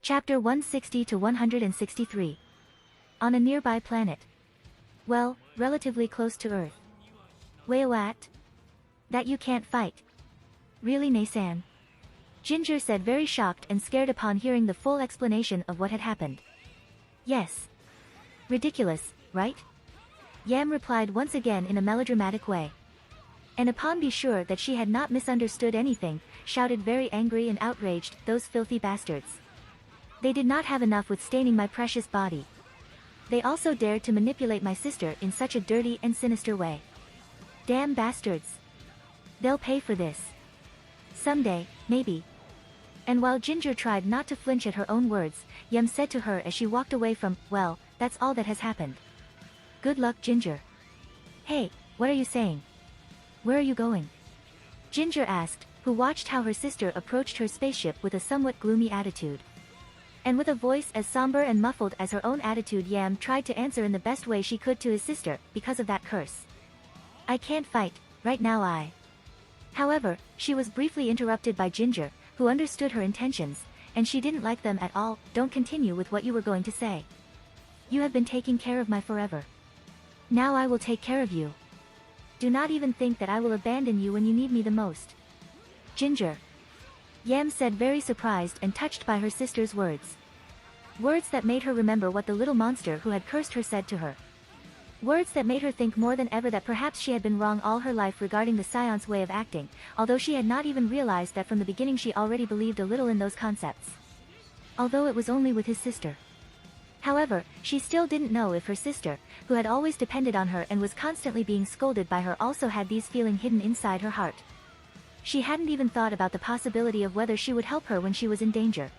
Chapter 160 to 163. On a nearby planet. Well, relatively close to Earth. What? That you can't fight. Really, Nasan? Ginger said, very shocked and scared upon hearing the full explanation of what had happened. Yes. Ridiculous, right? Yam replied once again in a melodramatic way. And upon being sure that she had not misunderstood anything, shouted very angry and outraged, those filthy bastards. They did not have enough with staining my precious body. They also dared to manipulate my sister in such a dirty and sinister way. Damn bastards. They'll pay for this. Someday, maybe. And while Ginger tried not to flinch at her own words, Yam said to her as she walked away from, well, that's all that has happened. Good luck, Ginger. Hey, what are you saying? Where are you going? Ginger asked, who watched how her sister approached her spaceship with a somewhat gloomy attitude. And with a voice as somber and muffled as her own attitude, Yam tried to answer in the best way she could to his sister, because of that curse. I can't fight, right now. However, she was briefly interrupted by Ginger, who understood her intentions, and she didn't like them at all. Don't continue with what you were going to say. You have been taking care of my forever. Now I will take care of you. Do not even think that I will abandon you when you need me the most. Ginger. Yam said, very surprised and touched by her sister's words. Words that made her remember what the little monster who had cursed her said to her. Words that made her think more than ever that perhaps she had been wrong all her life regarding the Scion's way of acting, although she had not even realized that from the beginning she already believed a little in those concepts. Although it was only with his sister. However, she still didn't know if her sister, who had always depended on her and was constantly being scolded by her, also had these feelings hidden inside her heart. She hadn't even thought about the possibility of whether she would help her when she was in danger.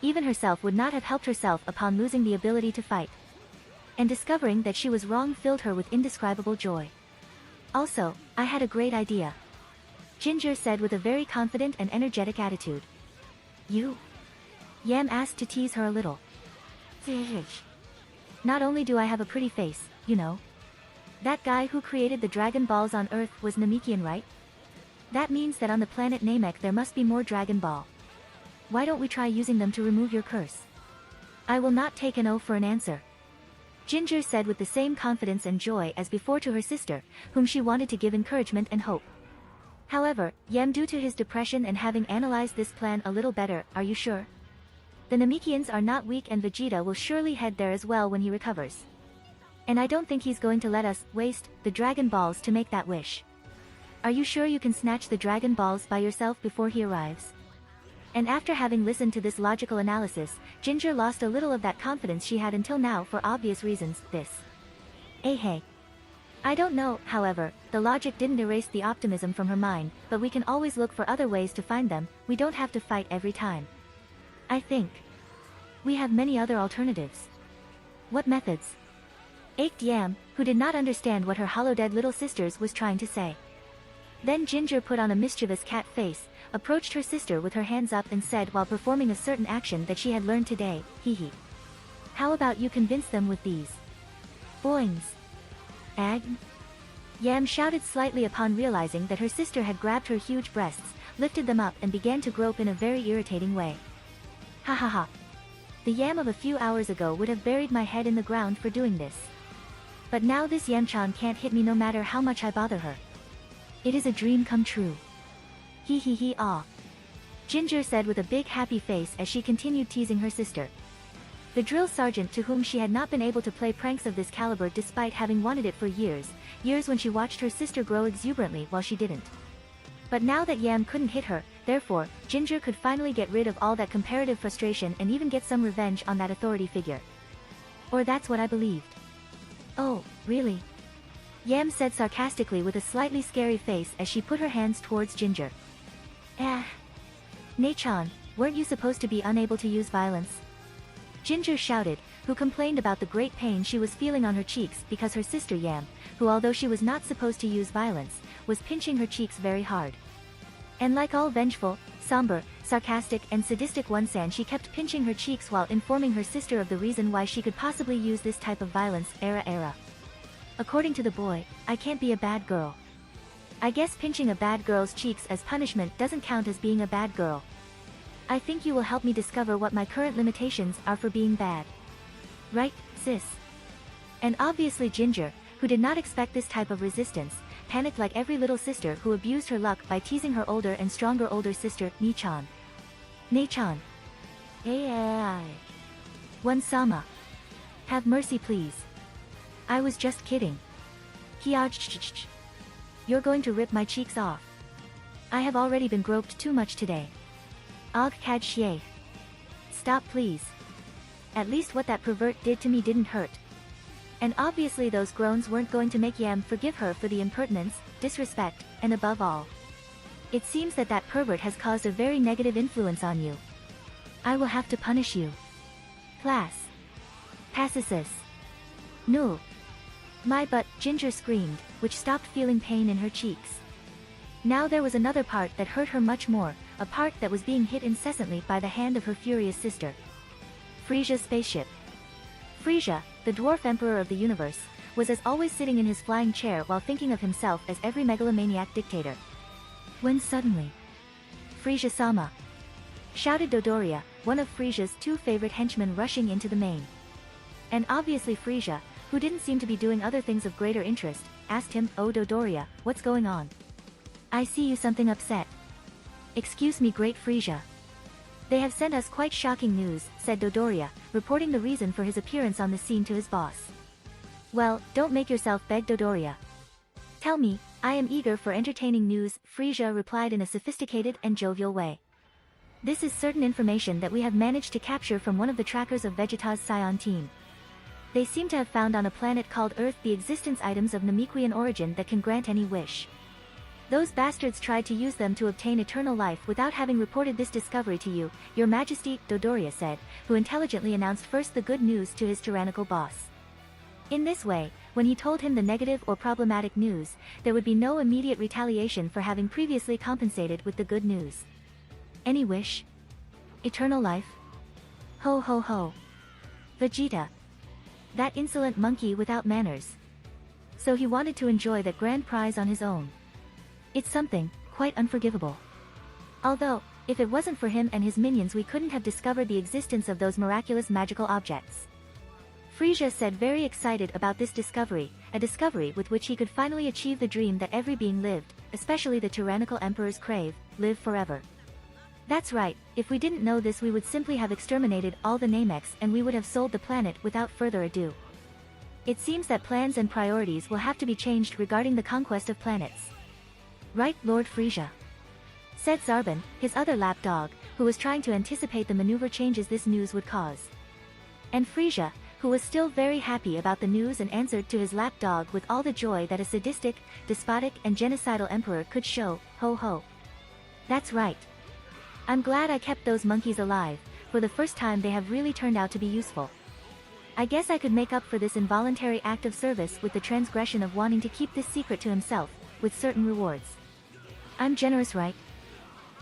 Even herself would not have helped herself upon losing the ability to fight. And discovering that she was wrong filled her with indescribable joy. Also, I had a great idea. Ginger said with a very confident and energetic attitude. You? Yam asked to tease her a little. Not only do I have a pretty face, you know. That guy who created the Dragon Balls on Earth was Namekian, right? That means that on the planet Namek there must be more Dragon Ball. Why don't we try using them to remove your curse? I will not take an O for an answer. Ginger said with the same confidence and joy as before to her sister, whom she wanted to give encouragement and hope. However, Yam, due to his depression and having analyzed this plan a little better, are you sure? The Namekians are not weak and Vegeta will surely head there as well when he recovers. And I don't think he's going to let us waste the Dragon Balls to make that wish. Are you sure you can snatch the Dragon Balls by yourself before he arrives? And after having listened to this logical analysis, Ginger lost a little of that confidence she had until now for obvious reasons. Hey. I don't know, however, the logic didn't erase the optimism from her mind, but we can always look for other ways to find them, we don't have to fight every time. I think. We have many other alternatives. What methods? Ached Yam, who did not understand what her hollow-dead little sisters was trying to say. Then Ginger put on a mischievous cat face, approached her sister with her hands up and said while performing a certain action that she had learned today, hee. How about you convince them with these? Boings. Ag? Yam shouted slightly upon realizing that her sister had grabbed her huge breasts, lifted them up and began to grope in a very irritating way. Ha ha ha. The Yam of a few hours ago would have buried my head in the ground for doing this. But now this Yamchan can't hit me no matter how much I bother her. It is a dream come true. Hee ah. Ginger said with a big happy face as she continued teasing her sister. The drill sergeant, to whom she had not been able to play pranks of this caliber despite having wanted it for years when she watched her sister grow exuberantly while she didn't. But now that Yam couldn't hit her, therefore, Ginger could finally get rid of all that comparative frustration and even get some revenge on that authority figure. Or that's what I believed. Oh, really? Yam said sarcastically with a slightly scary face as she put her hands towards Ginger. Nae-chan, weren't you supposed to be unable to use violence? Ginger shouted, who complained about the great pain she was feeling on her cheeks because her sister Yam, who although she was not supposed to use violence, was pinching her cheeks very hard. And like all vengeful, somber, sarcastic and sadistic one-san, she kept pinching her cheeks while informing her sister of the reason why she could possibly use this type of violence. According to the boy, I can't be a bad girl. I guess pinching a bad girl's cheeks as punishment doesn't count as being a bad girl. I think you will help me discover what my current limitations are for being bad. Right, sis? And obviously Ginger, who did not expect this type of resistance, panicked like every little sister who abused her luck by teasing her older and stronger older sister, Ni-chan. Ne-chan. Ai. One-sama. Have mercy please. I was just kidding. Kiaj. You're going to rip my cheeks off. I have already been groped too much today. Og kad shie. Stop please. At least what that pervert did to me didn't hurt. And obviously those groans weren't going to make Yam forgive her for the impertinence, disrespect, and above all. It seems that that pervert has caused a very negative influence on you. I will have to punish you. Class. Passasis. No. My butt, Ginger screamed, which stopped feeling pain in her cheeks. Now there was another part that hurt her much more, a part that was being hit incessantly by the hand of her furious sister. Frieza's spaceship. Frieza, the dwarf emperor of the universe, was as always sitting in his flying chair while thinking of himself as every megalomaniac dictator. When suddenly, Frieza-sama! Shouted Dodoria, one of Frieza's two favorite henchmen rushing into the main. And obviously Frieza, who didn't seem to be doing other things of greater interest, asked him, "Oh Dodoria, what's going on? I see you something upset." "Excuse me great Frieza. They have sent us quite shocking news," said Dodoria, reporting the reason for his appearance on the scene to his boss. "Well, don't make yourself beg Dodoria. Tell me, I am eager for entertaining news," Frieza replied in a sophisticated and jovial way. "This is certain information that we have managed to capture from one of the trackers of Vegeta's Scion team. They seem to have found on a planet called Earth the existence items of Namekian origin that can grant any wish. Those bastards tried to use them to obtain eternal life without having reported this discovery to you, Your Majesty," Dodoria said, who intelligently announced first the good news to his tyrannical boss. In this way, when he told him the negative or problematic news, there would be no immediate retaliation for having previously compensated with the good news. Any wish? Eternal life? Ho ho ho. Vegeta. That insolent monkey without manners. So he wanted to enjoy that grand prize on his own. It's something, quite unforgivable. Although, if it wasn't for him and his minions we couldn't have discovered the existence of those miraculous magical objects. Frieza said, very excited about this discovery, a discovery with which he could finally achieve the dream that every being lived, especially the tyrannical emperors crave, live forever. That's right, if we didn't know this we would simply have exterminated all the Nameks and we would have sold the planet without further ado. It seems that plans and priorities will have to be changed regarding the conquest of planets. Right, Lord Frieza? Said Zarbon, his other lapdog, who was trying to anticipate the maneuver changes this news would cause. And Frieza, who was still very happy about the news and answered to his lapdog with all the joy that a sadistic, despotic and genocidal emperor could show, ho ho. That's right. I'm glad I kept those monkeys alive, for the first time they have really turned out to be useful. I guess I could make up for this involuntary act of service with the transgression of wanting to keep this secret to himself, with certain rewards. I'm generous, right?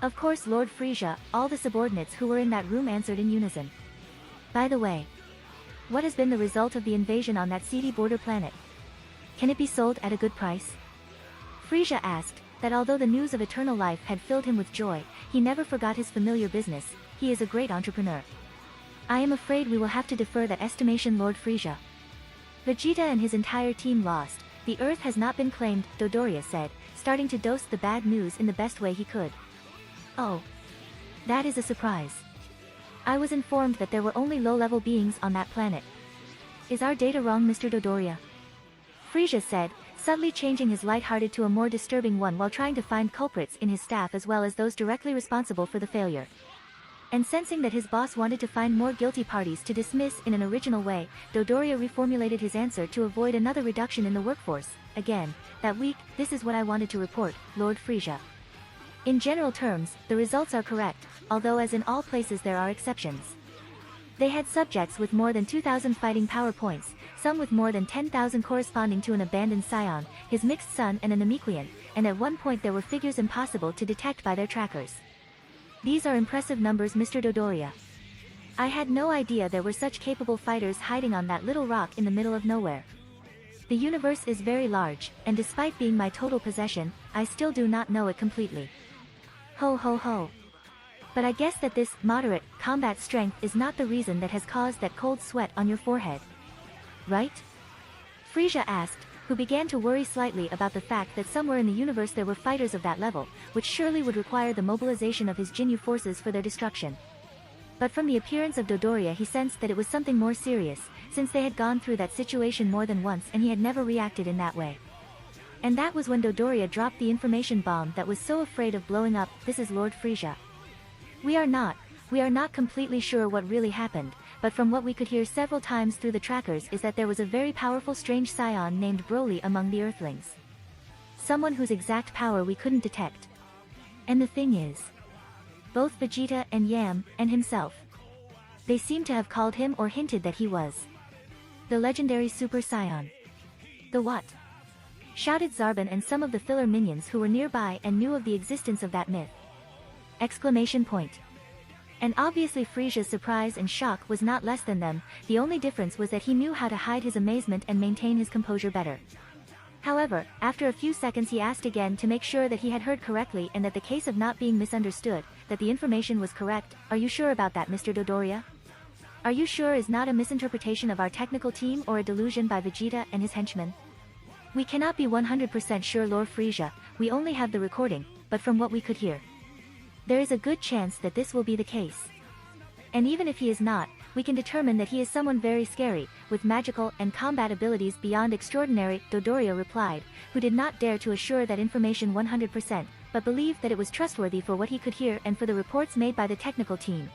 Of course, Lord Frieza, all the subordinates who were in that room answered in unison. By the way, what has been the result of the invasion on that seedy border planet? Can it be sold at a good price? Frieza asked, that although the news of eternal life had filled him with joy, he never forgot his familiar business. He is a great entrepreneur. I am afraid we will have to defer that estimation, Lord Frieza. Vegeta and his entire team lost. The Earth has not been claimed, Dodoria said, starting to dose the bad news in the best way he could. Oh. That is a surprise. I was informed that there were only low-level beings on that planet. Is our data wrong, Mr. Dodoria? Frieza said, subtly changing his light-hearted to a more disturbing one while trying to find culprits in his staff as well as those directly responsible for the failure. And sensing that his boss wanted to find more guilty parties to dismiss in an original way, Dodoria reformulated his answer to avoid another reduction in the workforce. Again, that week, this is what I wanted to report, Lord Frieza. In general terms, the results are correct, although as in all places there are exceptions. They had subjects with more than 2,000 fighting power points, some with more than 10,000 corresponding to an abandoned scion, his mixed son and a Namekian, and at one point there were figures impossible to detect by their trackers. These are impressive numbers, Mr. Dodoria. I had no idea there were such capable fighters hiding on that little rock in the middle of nowhere. The universe is very large, and despite being my total possession, I still do not know it completely. Ho ho ho. But I guess that this moderate combat strength is not the reason that has caused that cold sweat on your forehead. Right? Frieza asked, who began to worry slightly about the fact that somewhere in the universe there were fighters of that level, which surely would require the mobilization of his Jinyu forces for their destruction. But from the appearance of Dodoria he sensed that it was something more serious, since they had gone through that situation more than once and he had never reacted in that way. And that was when Dodoria dropped the information bomb that was so afraid of blowing up. This is Lord Frieza. We are not completely sure what really happened, but from what we could hear several times through the trackers is that there was a very powerful strange scion named Broly among the Earthlings. Someone whose exact power we couldn't detect. And the thing is, both Vegeta and Yam, and himself, they seem to have called him or hinted that he was the legendary Super Saiyan. The what? Shouted Zarbon and some of the filler minions who were nearby and knew of the existence of that myth. Exclamation point. And obviously Frieza's surprise and shock was not less than them, the only difference was that he knew how to hide his amazement and maintain his composure better. However, after a few seconds he asked again to make sure that he had heard correctly and that the case of not being misunderstood, that the information was correct. Are you sure about that, Mr. Dodoria? Are you sure is not a misinterpretation of our technical team or a delusion by Vegeta and his henchmen? We cannot be 100% sure, Lord Frieza, we only have the recording, but from what we could hear, there is a good chance that this will be the case. And even if he is not, we can determine that he is someone very scary, with magical and combat abilities beyond extraordinary, Dodoria replied, who did not dare to assure that information 100%, but believed that it was trustworthy for what he could hear and for the reports made by the technical team.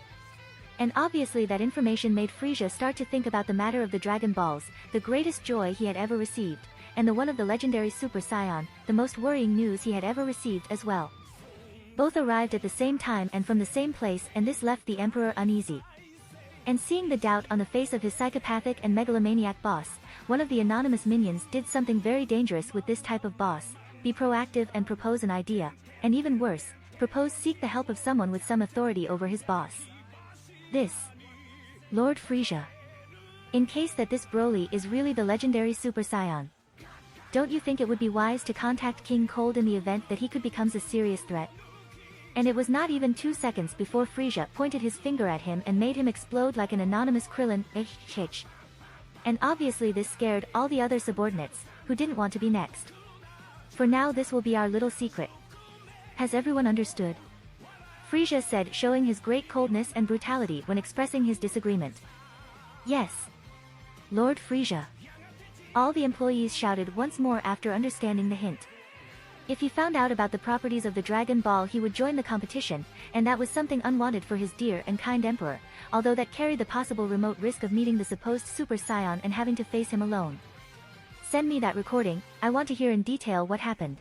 And obviously that information made Frieza start to think about the matter of the Dragon Balls, the greatest joy he had ever received, and the one of the legendary Super Saiyan, the most worrying news he had ever received as well. Both arrived at the same time and from the same place, and this left the Emperor uneasy. And seeing the doubt on the face of his psychopathic and megalomaniac boss, one of the anonymous minions did something very dangerous with this type of boss: be proactive and propose an idea, and even worse, propose seek the help of someone with some authority over his boss. This Lord Frieza. In case that this Broly is really the legendary Super Saiyan, don't you think it would be wise to contact King Cold in the event that he could become a serious threat? And it was not even 2 seconds before Frieza pointed his finger at him and made him explode like an anonymous Krillin. And obviously this scared all the other subordinates, who didn't want to be next. For now this will be our little secret. Has everyone understood? Frieza said, showing his great coldness and brutality when expressing his disagreement. Yes, Lord Frieza. All the employees shouted once more after understanding the hint. If he found out about the properties of the Dragon Ball he would join the competition, and that was something unwanted for his dear and kind emperor, although that carried the possible remote risk of meeting the supposed Super Saiyan and having to face him alone. Send me that recording, I want to hear in detail what happened.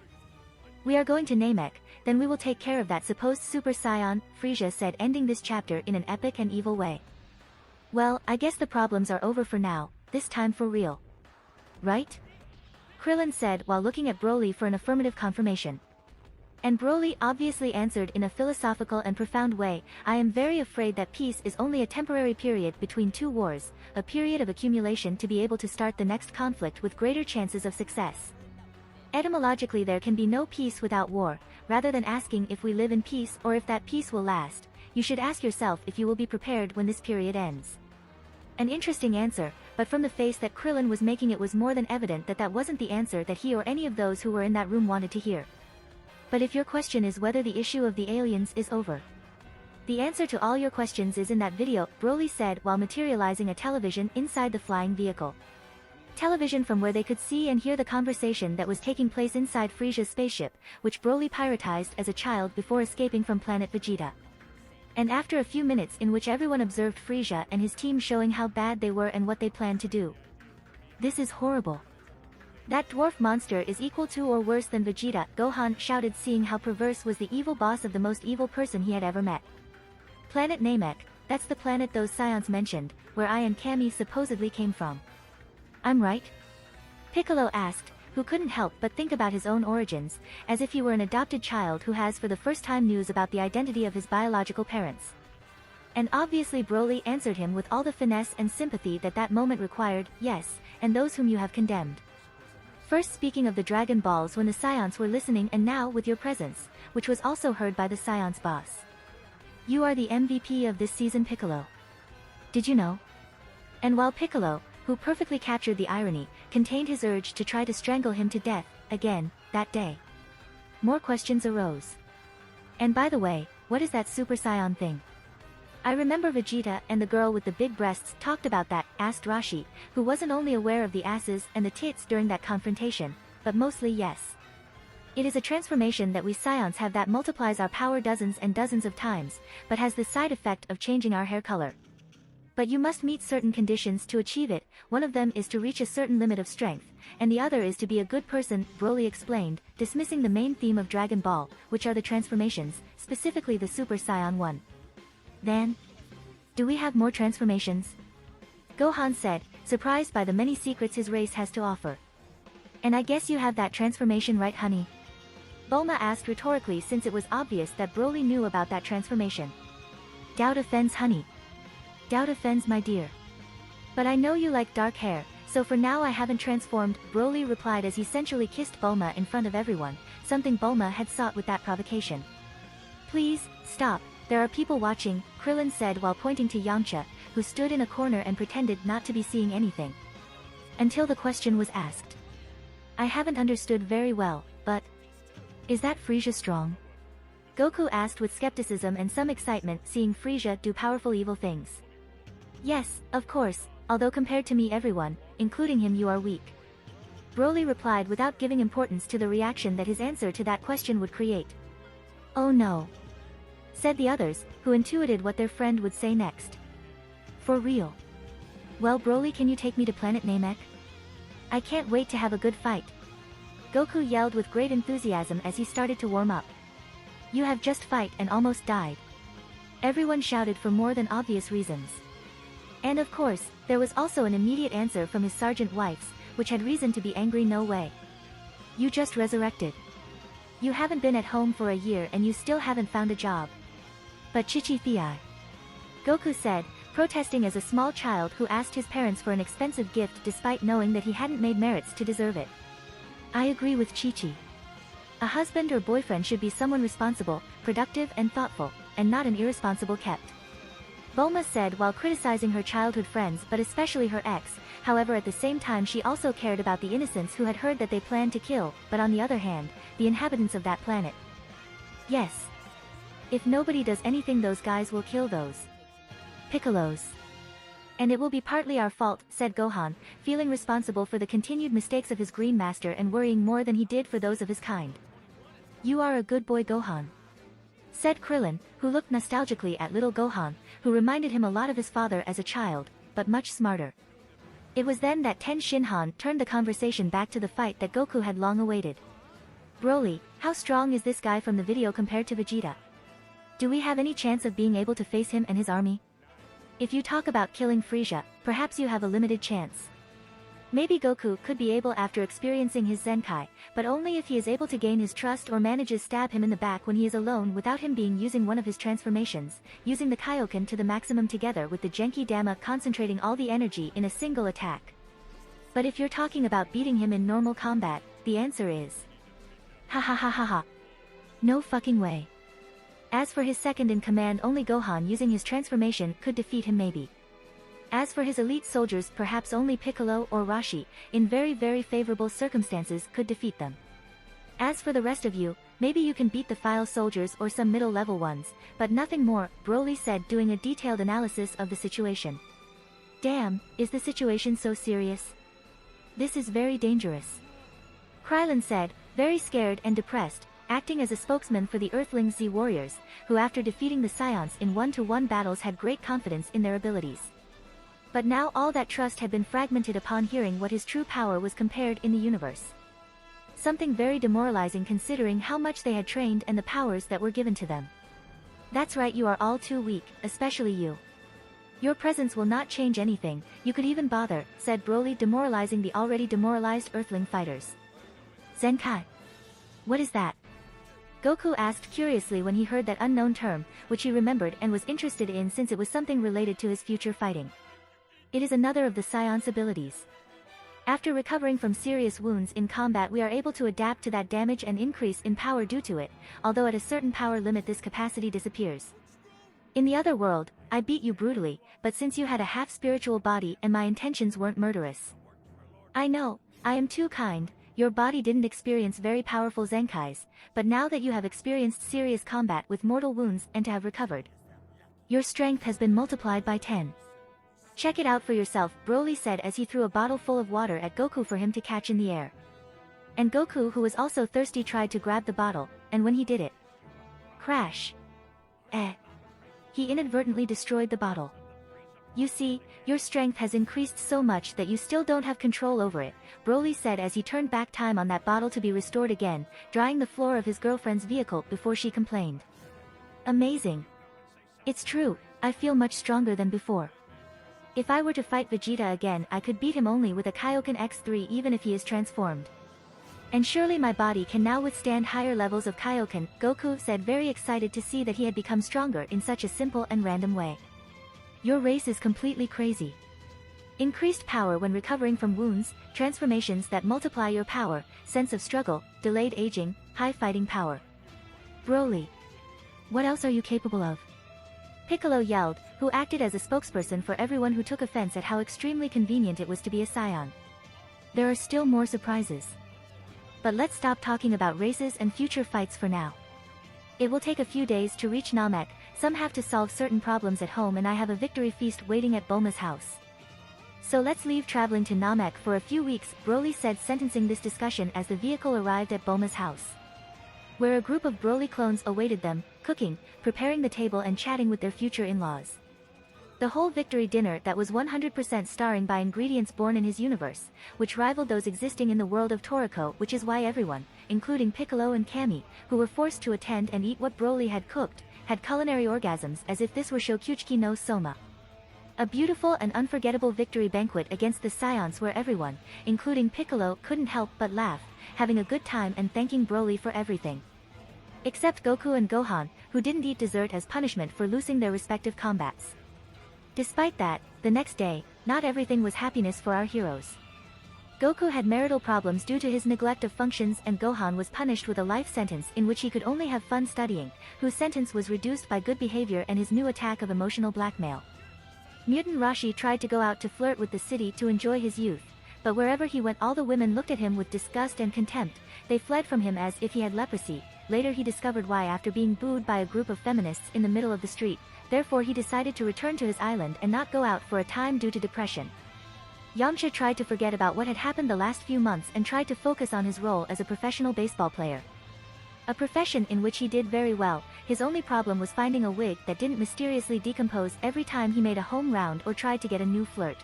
We are going to Namek, then we will take care of that supposed Super Saiyan, Frieza said, ending this chapter in an epic and evil way. Well, I guess the problems are over for now, this time for real. Right? Krillin said while looking at Broly for an affirmative confirmation. And Broly obviously answered in a philosophical and profound way, I am very afraid that peace is only a temporary period between two wars, a period of accumulation to be able to start the next conflict with greater chances of success. Etymologically there can be no peace without war. Rather than asking if we live in peace or if that peace will last, you should ask yourself if you will be prepared when this period ends. An interesting answer, but from the face that Krillin was making it was more than evident that that wasn't the answer that he or any of those who were in that room wanted to hear. But if your question is whether the issue of the aliens is over, the answer to all your questions is in that video, Broly said while materializing a television inside the flying vehicle. Television from where they could see and hear the conversation that was taking place inside Frieza's spaceship, which Broly pilotized as a child before escaping from planet Vegeta. And after a few minutes in which everyone observed Frieza and his team showing how bad they were and what they planned to do. This is horrible. That dwarf monster is equal to or worse than Vegeta, Gohan shouted, seeing how perverse was the evil boss of the most evil person he had ever met. Planet Namek, that's the planet those Scions mentioned, where I and Kami supposedly came from. I'm right? Piccolo asked, who couldn't help but think about his own origins, as if he were an adopted child who has for the first time news about the identity of his biological parents. And obviously Broly answered him with all the finesse and sympathy that that moment required, yes, and those whom you have condemned. First speaking of the Dragon Balls when the Scions were listening, and now with your presence, which was also heard by the Scions boss. You are the MVP of this season, Piccolo. Did you know? And while Piccolo, who perfectly captured the irony, contained his urge to try to strangle him to death, again, that day, more questions arose. And by the way, what is that Super Saiyan thing? I remember Vegeta and the girl with the big breasts talked about that, asked Rashi, who wasn't only aware of the asses and the tits during that confrontation, but mostly yes. It is a transformation that we Scions have that multiplies our power dozens and dozens of times, but has the side effect of changing our hair color. But you must meet certain conditions to achieve it. One of them is to reach a certain limit of strength, and the other is to be a good person, Broly explained, dismissing the main theme of Dragon Ball, which are the transformations, specifically the Super Saiyan 1. Then, do we have more transformations? Gohan said, surprised by the many secrets his race has to offer. And I guess you have that transformation right, honey? Bulma asked rhetorically since it was obvious that Broly knew about that transformation. Doubt offends, honey. Doubt offends, my dear. But I know you like dark hair, so for now I haven't transformed, Broly replied as he sensually kissed Bulma in front of everyone, something Bulma had sought with that provocation. Please, stop, there are people watching, Krillin said while pointing to Yamcha, who stood in a corner and pretended not to be seeing anything. Until the question was asked. I haven't understood very well, but... is that Frieza strong? Goku asked with skepticism and some excitement, seeing Frieza do powerful evil things. Yes, of course, although compared to me everyone, including him, you are weak. Broly replied without giving importance to the reaction that his answer to that question would create. Oh no, said the others, who intuited what their friend would say next. For real? Well, Broly, can you take me to planet Namek? I can't wait to have a good fight. Goku yelled with great enthusiasm as he started to warm up. You have just fight and almost died. Everyone shouted for more than obvious reasons. And of course, there was also an immediate answer from his sergeant wives, which had reason to be angry. No way. You just resurrected. You haven't been at home for a year and you still haven't found a job. But Chichi Thei. Goku said, protesting as a small child who asked his parents for an expensive gift despite knowing that he hadn't made merits to deserve it. I agree with Chi-Chi. A husband or boyfriend should be someone responsible, productive and thoughtful, and not an irresponsible kept. Bulma said while criticizing her childhood friends but especially her ex, however at the same time she also cared about the innocents who had heard that they planned to kill, but on the other hand, the inhabitants of that planet. Yes. If nobody does anything, those guys will kill those Piccolos. And it will be partly our fault, said Gohan, feeling responsible for the continued mistakes of his Green Master and worrying more than he did for those of his kind. You are a good boy, Gohan, said Krillin, who looked nostalgically at little Gohan, who reminded him a lot of his father as a child, but much smarter. It was then that Ten Shinhan turned the conversation back to the fight that Goku had long awaited. Broly, how strong is this guy from the video compared to Vegeta? Do we have any chance of being able to face him and his army? If you talk about killing Frieza, perhaps you have a limited chance. Maybe Goku could be able after experiencing his Zenkai, but only if he is able to gain his trust or manages stab him in the back when he is alone without him being using one of his transformations, using the Kaioken to the maximum together with the Genki Dama concentrating all the energy in a single attack. But if you're talking about beating him in normal combat, the answer is... ha ha ha ha ha. No fucking way. As for his second-in-command, only Gohan using his transformation could defeat him maybe. As for his elite soldiers, perhaps only Piccolo or Rashi, in very very favorable circumstances, could defeat them. As for the rest of you, maybe you can beat the file soldiers or some middle-level ones, but nothing more, Broly said, doing a detailed analysis of the situation. Damn, is the situation so serious? This is very dangerous. Krillin said, very scared and depressed, acting as a spokesman for the Earthlings Z warriors, who after defeating the Scions in 1-to-1 battles had great confidence in their abilities. But now all that trust had been fragmented upon hearing what his true power was compared in the universe. Something very demoralizing considering how much they had trained and the powers that were given to them. That's right, you are all too weak, especially you. Your presence will not change anything, you could even bother, said Broly, demoralizing the already demoralized Earthling fighters. Zenkai. What is that? Goku asked curiously when he heard that unknown term, which he remembered and was interested in since it was something related to his future fighting. It is another of the Scion's abilities. After recovering from serious wounds in combat, we are able to adapt to that damage and increase in power due to it, although at a certain power limit this capacity disappears. In the other world, I beat you brutally, but since you had a half-spiritual body and my intentions weren't murderous. I know, I am too kind, your body didn't experience very powerful Zenkais, but now that you have experienced serious combat with mortal wounds and to have recovered, your strength has been multiplied by 10. Check it out for yourself, Broly said as he threw a bottle full of water at Goku for him to catch in the air. And Goku, who was also thirsty, tried to grab the bottle, and when he did it, crash. He inadvertently destroyed the bottle. You see, your strength has increased so much that you still don't have control over it, Broly said as he turned back time on that bottle to be restored again, drying the floor of his girlfriend's vehicle before she complained. Amazing. It's true, I feel much stronger than before. If I were to fight Vegeta again, I could beat him only with a Kaioken X3 even if he is transformed. And surely my body can now withstand higher levels of Kaioken, Goku said, very excited to see that he had become stronger in such a simple and random way. Your race is completely crazy. Increased power when recovering from wounds, transformations that multiply your power, sense of struggle, delayed aging, high fighting power. Broly. What else are you capable of? Piccolo yelled, who acted as a spokesperson for everyone who took offense at how extremely convenient it was to be a scion. There are still more surprises. But let's stop talking about races and future fights for now. It will take a few days to reach Namek, some have to solve certain problems at home and I have a victory feast waiting at Bulma's house. So let's leave traveling to Namek for a few weeks, Broly said, sentencing this discussion as the vehicle arrived at Bulma's house, where a group of Broly clones awaited them, cooking, preparing the table and chatting with their future in-laws. The whole victory dinner that was 100% starring by ingredients born in his universe, which rivaled those existing in the world of Toriko, which is why everyone, including Piccolo and Kami, who were forced to attend and eat what Broly had cooked, had culinary orgasms as if this were Shokuchiki no Soma. A beautiful and unforgettable victory banquet against the Scions where everyone, including Piccolo, couldn't help but laugh, having a good time and thanking Broly for everything. Except Goku and Gohan, who didn't eat dessert as punishment for losing their respective combats. Despite that, the next day, not everything was happiness for our heroes. Goku had marital problems due to his neglect of functions and Gohan was punished with a life sentence in which he could only have fun studying, whose sentence was reduced by good behavior and his new attack of emotional blackmail. Mutant Rashi tried to go out to flirt with the city to enjoy his youth, but wherever he went all the women looked at him with disgust and contempt, they fled from him as if he had leprosy. Later he discovered why after being booed by a group of feminists in the middle of the street, therefore he decided to return to his island and not go out for a time due to depression. Yamcha tried to forget about what had happened the last few months and tried to focus on his role as a professional baseball player. A profession in which he did very well, his only problem was finding a wig that didn't mysteriously decompose every time he made a home round or tried to get a new flirt.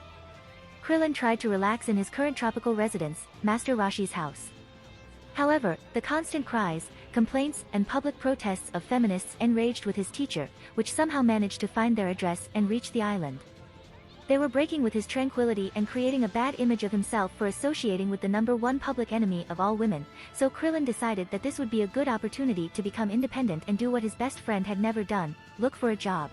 Krillin tried to relax in his current tropical residence, Master Roshi's house. However, the constant cries, complaints, and public protests of feminists enraged with his teacher, which somehow managed to find their address and reach the island. They were breaking with his tranquility and creating a bad image of himself for associating with the #1 public enemy of all women, so Krillin decided that this would be a good opportunity to become independent and do what his best friend had never done, look for a job.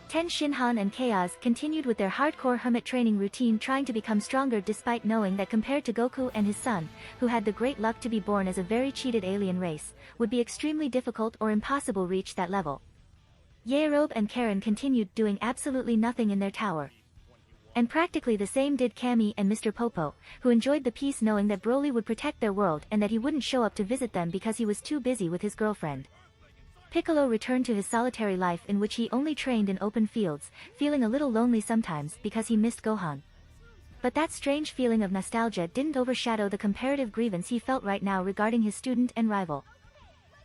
Ten Shinhan and Chaos continued with their hardcore hermit training routine, trying to become stronger despite knowing that compared to Goku and his son, who had the great luck to be born as a very cheated alien race, would be extremely difficult or impossible reach that level. Yaerobe and Karen continued doing absolutely nothing in their tower. And practically the same did Kami and Mr. Popo, who enjoyed the peace knowing that Broly would protect their world and that he wouldn't show up to visit them because he was too busy with his girlfriend. Piccolo returned to his solitary life in which he only trained in open fields, feeling a little lonely sometimes because he missed Gohan. But that strange feeling of nostalgia didn't overshadow the comparative grievance he felt right now regarding his student and rival.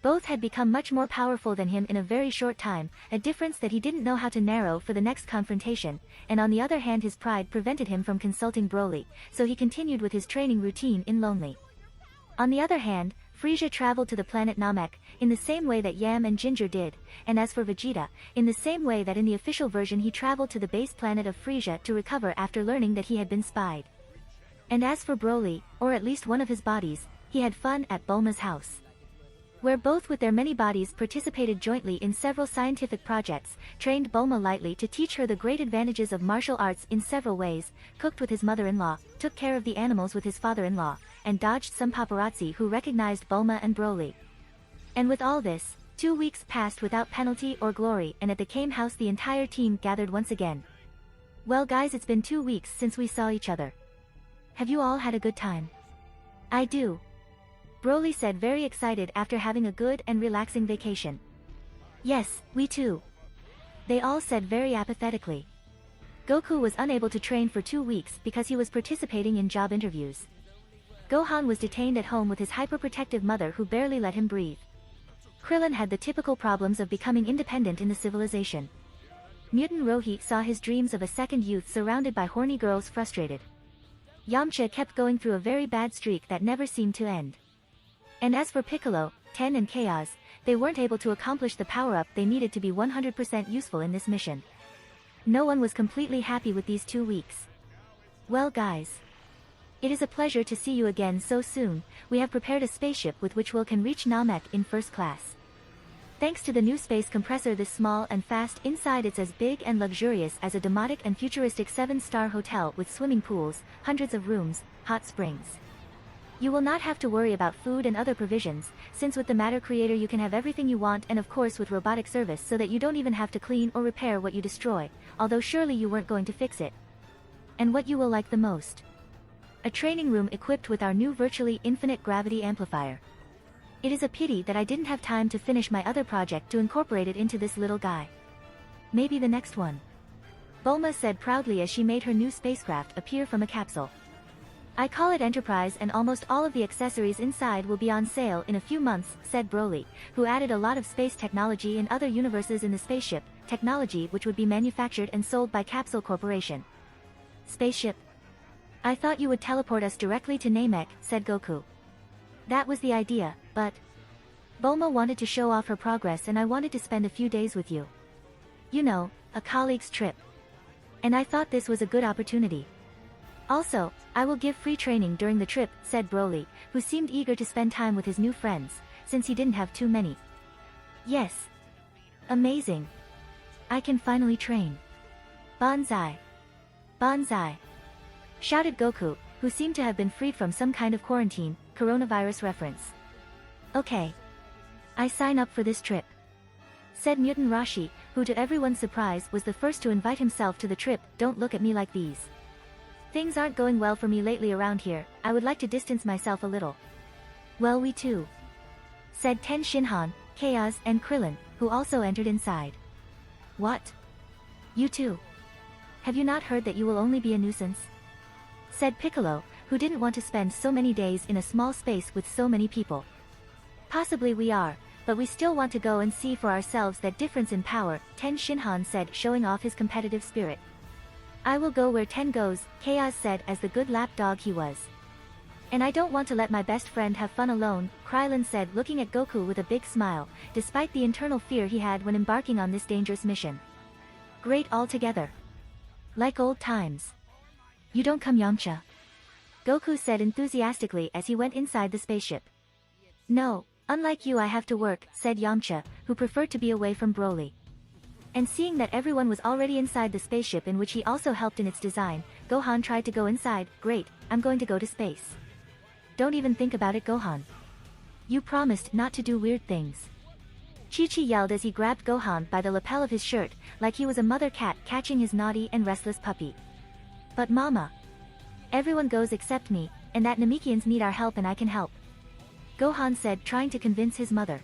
Both had become much more powerful than him in a very short time, a difference that he didn't know how to narrow for the next confrontation, and on the other hand his pride prevented him from consulting Broly, so he continued with his training routine in Lonely. On the other hand, Frieza traveled to the planet Namek, in the same way that Yam and Ginger did, and as for Vegeta, in the same way that in the official version he traveled to the base planet of Frieza to recover after learning that he had been spied. And as for Broly, or at least one of his bodies, he had fun at Bulma's house, where both with their many bodies participated jointly in several scientific projects, trained Bulma lightly to teach her the great advantages of martial arts in several ways, cooked with his mother-in-law, took care of the animals with his father-in-law, and dodged some paparazzi who recognized Bulma and Broly. And with all this, 2 weeks passed without penalty or glory, and at the Kame house the entire team gathered once again. Well guys, it's been 2 weeks since we saw each other. Have you all had a good time? I do. Broly said, very excited after having a good and relaxing vacation. Yes, we too. They all said very apathetically. Goku was unable to train for 2 weeks because he was participating in job interviews. Gohan was detained at home with his hyperprotective mother who barely let him breathe. Krillin had the typical problems of becoming independent in the civilization. Mutant Rohi saw his dreams of a second youth surrounded by horny girls frustrated. Yamcha kept going through a very bad streak that never seemed to end. And as for Piccolo, Ten and Chaos, they weren't able to accomplish the power-up they needed to be 100% useful in this mission. No one was completely happy with these 2 weeks. Well guys. It is a pleasure to see you again so soon. We have prepared a spaceship with which we can reach Namek in first class. Thanks to the new space compressor, this small and fast. Inside it's as big and luxurious as a demotic and futuristic 7-star hotel with swimming pools, hundreds of rooms, hot springs. You will not have to worry about food and other provisions, since with the matter creator you can have everything you want, and of course with robotic service so that you don't even have to clean or repair what you destroy, although surely you weren't going to fix it. And what you will like the most? A training room equipped with our new virtually infinite gravity amplifier. It is a pity that I didn't have time to finish my other project to incorporate it into this little guy. Maybe the next one. Bulma said proudly as she made her new spacecraft appear from a capsule. I call it Enterprise, and almost all of the accessories inside will be on sale in a few months, said Broly, who added a lot of space technology and other universes in the spaceship, technology which would be manufactured and sold by Capsule Corporation. Spaceship? I thought you would teleport us directly to Namek, said Goku. That was the idea, but Bulma wanted to show off her progress and I wanted to spend a few days with you. You know, a colleague's trip. And I thought this was a good opportunity. Also, I will give free training during the trip, said Broly, who seemed eager to spend time with his new friends, since he didn't have too many. Yes. Amazing. I can finally train. Banzai. Banzai. Shouted Goku, who seemed to have been freed from some kind of quarantine, coronavirus reference. Okay. I sign up for this trip. Said Mutant Rashi, who to everyone's surprise was the first to invite himself to the trip. Don't look at me like these. Things aren't going well for me lately around here, I would like to distance myself a little. Well, we too. Said Ten Shinhan, Chaos and Krillin, who also entered inside. What? You too? Have you not heard that you will only be a nuisance? Said Piccolo, who didn't want to spend so many days in a small space with so many people. Possibly we are, but we still want to go and see for ourselves that difference in power, Ten Shinhan said, showing off his competitive spirit. I will go where Ten goes, Chaos said as the good lapdog he was. And I don't want to let my best friend have fun alone, Krillin said, looking at Goku with a big smile, despite the internal fear he had when embarking on this dangerous mission. Great altogether. Like old times. You don't come, Yamcha? Goku said enthusiastically as he went inside the spaceship. No, unlike you I have to work, said Yamcha, who preferred to be away from Broly. And seeing that everyone was already inside the spaceship in which he also helped in its design, Gohan tried to go inside. Great, I'm going to go to space. Don't even think about it, Gohan. You promised not to do weird things. Chi-Chi yelled as he grabbed Gohan by the lapel of his shirt, like he was a mother cat catching his naughty and restless puppy. But Mama. Everyone goes except me, and that Namekians need our help and I can help. Gohan said, trying to convince his mother.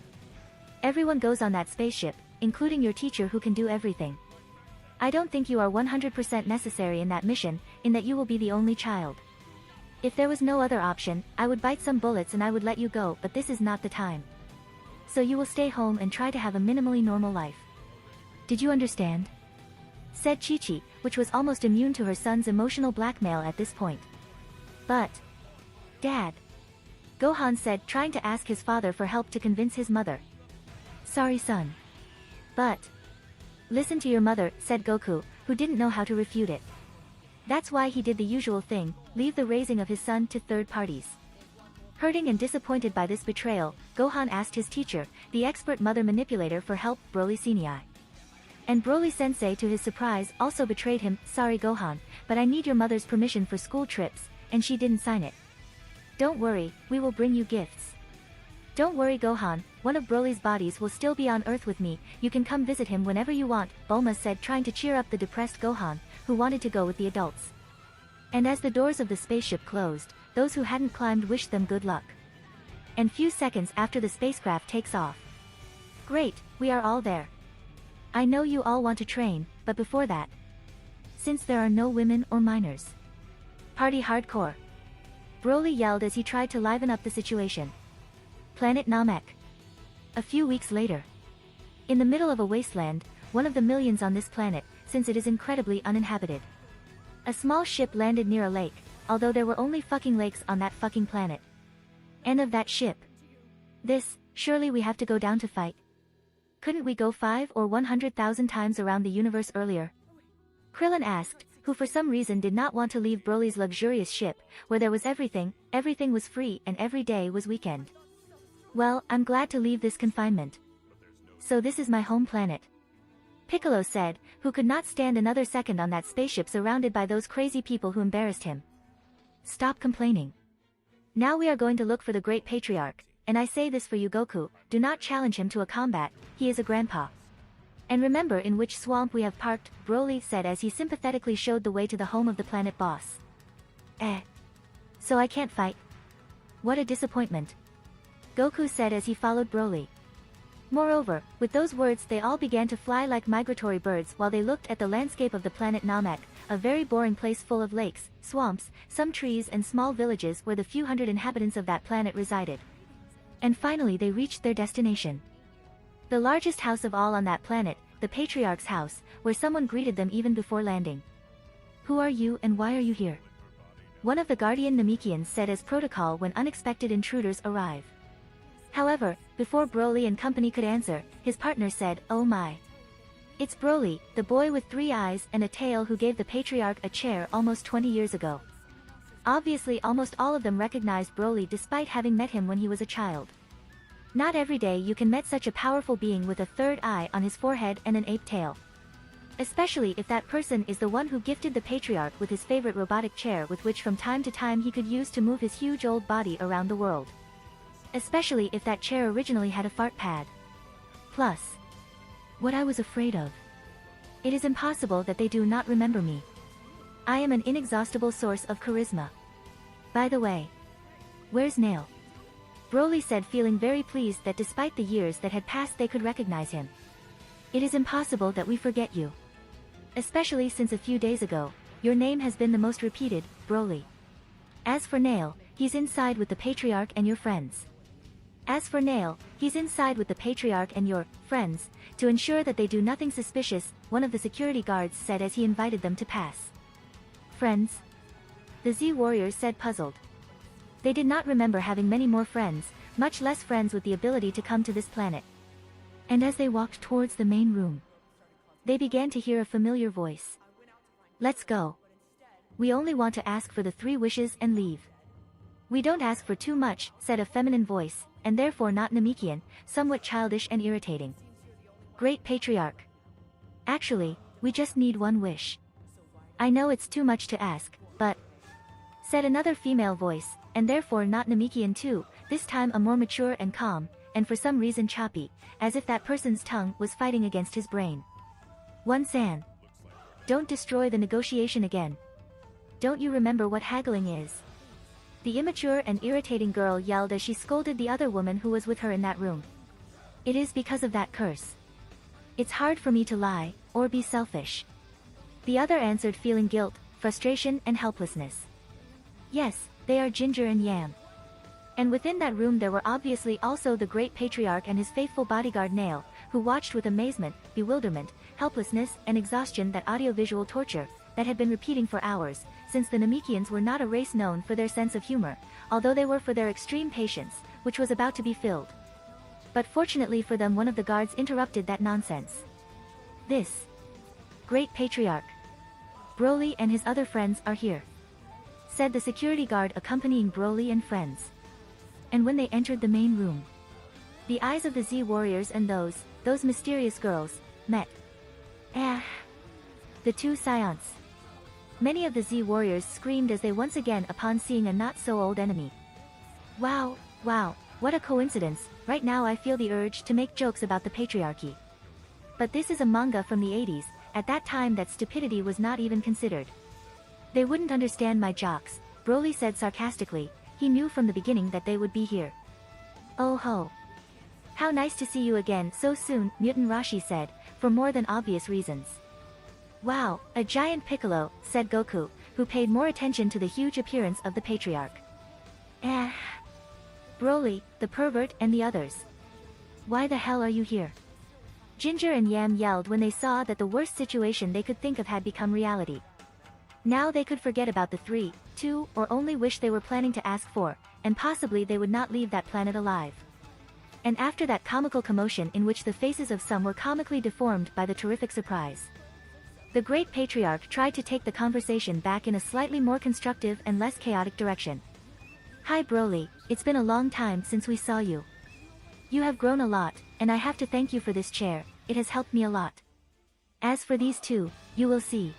Everyone goes on that spaceship, including your teacher who can do everything. I don't think you are 100% necessary in that mission, in that you will be the only child. If there was no other option, I would bite some bullets and I would let you go, but this is not the time. So you will stay home and try to have a minimally normal life. Did you understand? Said Chi-Chi, which was almost immune to her son's emotional blackmail at this point. But Dad. Gohan said, trying to ask his father for help to convince his mother. Sorry son. But listen to your mother, said Goku, who didn't know how to refute it. That's why he did the usual thing, leave the raising of his son to third parties. Hurting and disappointed by this betrayal, Gohan asked his teacher, the expert mother manipulator, for help, Broly Senii. And Broly Sensei to his surprise also betrayed him. Sorry Gohan, but I need your mother's permission for school trips, and she didn't sign it. Don't worry, we will bring you gifts. Don't worry Gohan, one of Broly's bodies will still be on Earth with me, you can come visit him whenever you want, Bulma said, trying to cheer up the depressed Gohan, who wanted to go with the adults. And as the doors of the spaceship closed, those who hadn't climbed wished them good luck. And few seconds after the spacecraft takes off. Great, we are all there. I know you all want to train, but before that, since there are no women or minors, party hardcore, Broly yelled as he tried to liven up the situation. Planet Namek. A few weeks later. In the middle of a wasteland, one of the millions on this planet, since it is incredibly uninhabited. A small ship landed near a lake, although there were only fucking lakes on that fucking planet. And of that ship. This, surely we have to go down to fight. Couldn't we go 5 or 100,000 times around the universe earlier? Krillin asked, who for some reason did not want to leave Broly's luxurious ship, where there was everything was free and every day was weekend. Well, I'm glad to leave this confinement. So this is my home planet. Piccolo said, who could not stand another second on that spaceship surrounded by those crazy people who embarrassed him. Stop complaining. Now we are going to look for the great Patriarch, and I say this for you Goku, do not challenge him to a combat, he is a grandpa. And remember in which swamp we have parked, Broly said as he sympathetically showed the way to the home of the planet boss. So I can't fight? What a disappointment. Goku said as he followed Broly. Moreover, with those words they all began to fly like migratory birds while they looked at the landscape of the planet Namek, a very boring place full of lakes, swamps, some trees and small villages where the few hundred inhabitants of that planet resided. And finally they reached their destination. The largest house of all on that planet, the Patriarch's house, where someone greeted them even before landing. Who are you and why are you here? One of the Guardian Namekians said as protocol when unexpected intruders arrive. However, before Broly and company could answer, his partner said, oh my. It's Broly, the boy with 3 eyes and a tail who gave the Patriarch a chair almost 20 years ago. Obviously almost all of them recognized Broly despite having met him when he was a child. Not every day you can meet such a powerful being with a 3rd eye on his forehead and an ape tail. Especially if that person is the one who gifted the Patriarch with his favorite robotic chair with which from time to time he could use to move his huge old body around the world. Especially if that chair originally had a fart pad. Plus, what I was afraid of. It is impossible that they do not remember me. I am an inexhaustible source of charisma. By the way, where's Nail? Broly said, feeling very pleased that despite the years that had passed they could recognize him. It is impossible that we forget you. Especially since a few days ago, your name has been the most repeated, Broly. As for Nail, he's inside with the Patriarch and your friends. As for Nail, he's inside with the Patriarch and your friends, to ensure that they do nothing suspicious, one of the security guards said as he invited them to pass. Friends? The Z warriors said, puzzled. They did not remember having many more friends, much less friends with the ability to come to this planet. And as they walked towards the main room, they began to hear a familiar voice. Let's go. We only want to ask for the 3 wishes and leave. We don't ask for too much, said a feminine voice, and therefore not Namekian, somewhat childish and irritating. Great Patriarch. Actually, we just need 1 wish. I know it's too much to ask, but, said another female voice, and therefore not Namekian too, this time a more mature and calm, and for some reason choppy, as if that person's tongue was fighting against his brain. 1 San. Don't destroy the negotiation again. Don't you remember what haggling is? The immature and irritating girl yelled as she scolded the other woman who was with her in that room. It is because of that curse. It's hard for me to lie, or be selfish. The other answered, feeling guilt, frustration and helplessness. Yes, they are Ginger and Yam. And within that room there were obviously also the great Patriarch and his faithful bodyguard Nail, who watched with amazement, bewilderment, helplessness and exhaustion that audiovisual torture, that had been repeating for hours, since the Namekians were not a race known for their sense of humor, although they were for their extreme patience, which was about to be filled. But fortunately for them one of the guards interrupted that nonsense. This great Patriarch, Broly and his other friends are here, said the security guard accompanying Broly and friends. And when they entered the main room, the eyes of the Z warriors and those mysterious girls, met. The 2 scions. Many of the Z warriors screamed as they once again upon seeing a not-so-old enemy. Wow, What a coincidence, right now I feel the urge to make jokes about the patriarchy. But this is a manga from the 80s, at that time that stupidity was not even considered. They wouldn't understand my jokes, Broly said sarcastically. He knew from the beginning that they would be here. Oh ho. How nice to see you again so soon, Mutant Rashi said, for more than obvious reasons. Wow, a giant Piccolo, said Goku, who paid more attention to the huge appearance of the Patriarch. Broly, the pervert, and the others. Why the hell are you here? Ginger and Yam yelled when they saw that the worst situation they could think of had become reality. Now they could forget about the 3, 2, or only wish they were planning to ask for, and possibly they would not leave that planet alive. And after that comical commotion in which the faces of some were comically deformed by the terrific surprise, the great Patriarch tried to take the conversation back in a slightly more constructive and less chaotic direction. Hi Broly, it's been a long time since we saw you. You have grown a lot, and I have to thank you for this chair, it has helped me a lot. As for these two, you will see.